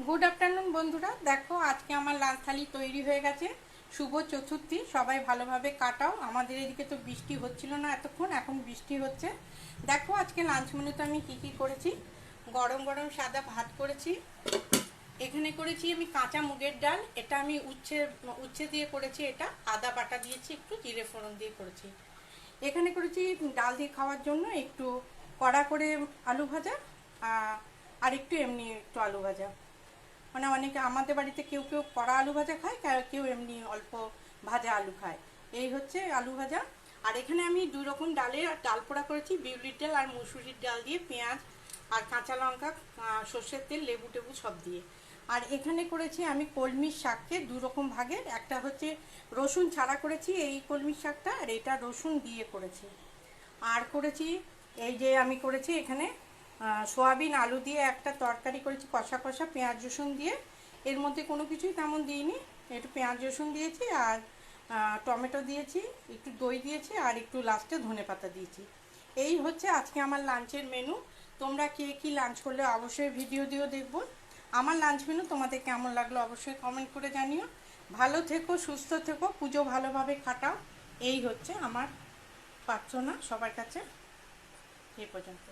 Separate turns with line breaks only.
Good afternoon বন্ধুরা, দেখো আজকে আমার লাঞ্চ থালি তৈরি হয়ে গেছে। শুভ চতুর্থী, সবাই ভালোভাবে কাটাও। আমাদের এদিকে তো বৃষ্টি হচ্ছিল না এতক্ষণ, এখন বৃষ্টি হচ্ছে। দেখো আজকে লাঞ্চ মেনুতে আমি কি করেছি। গরম গরম সাদা ভাত করেছি। এখানে করেছি আমি কাঁচা মুগের ডাল, এটা আমি উচ্ছে দিয়ে করেছি, এটা আদা বাটা দিয়েছি, একটু জিরে ফোড়ন দিয়ে করেছি। এখানে করেছি ডাল দিয়ে খাওয়ার জন্য একটু কড়া করে আলু ভাজা, আর একটু এমনি একটু আলু ভাজা। মানে অনেকে আমাদের বাড়িতে কেউ কেউ কড়া আলু ভাজা খায়, কেউ এমনি অল্প ভাজা আলু খায়। এই হচ্ছে আলু ভাজা। আর এখানে আমি দুই রকম ডাল পোড়া করেছি, বিউলির ডাল আর মুসুরির ডাল দিয়ে, পেঁয়াজ আর কাঁচা লঙ্কা, সর্ষের তেল, লেবু টেবু সব দিয়ে। আর এখানে করেছি আমি কলমির শাককে দু রকম ভাগের, একটা হচ্ছে রসুন ছাড়া করেছি এই কলমির শাকটা, আর এটা রসুন দিয়ে করেছি। আর করেছি এই যে আমি করেছি এখানে সোয়াবিন আলু দিয়ে একটা তরকারি করেছি, কষা কষা পেঁয়াজ রসুন দিয়ে। এর মধ্যে কোনো কিছুই তেমন দিইনি, একটু পেঁয়াজ রসুন দিয়েছি আর টমেটো দিয়েছি, একটু দই দিয়েছি আর একটু লাস্টে ধনেপাতা দিয়েছি। এই হচ্ছে আজকে আমার লাঞ্চের মেনু। তোমরা কে কী লাঞ্চ করলে অবশ্যই ভিডিও দিয়েও দেখবো। আমার লাঞ্চ মেনু তোমাদের কেমন লাগলো অবশ্যই কমেন্ট করে জানিও। ভালো থেকো, সুস্থ থেকো, পুজো ভালোভাবে কাটাও। এই হচ্ছে আমার প্রার্থনা সবার কাছে। এই পর্যন্ত।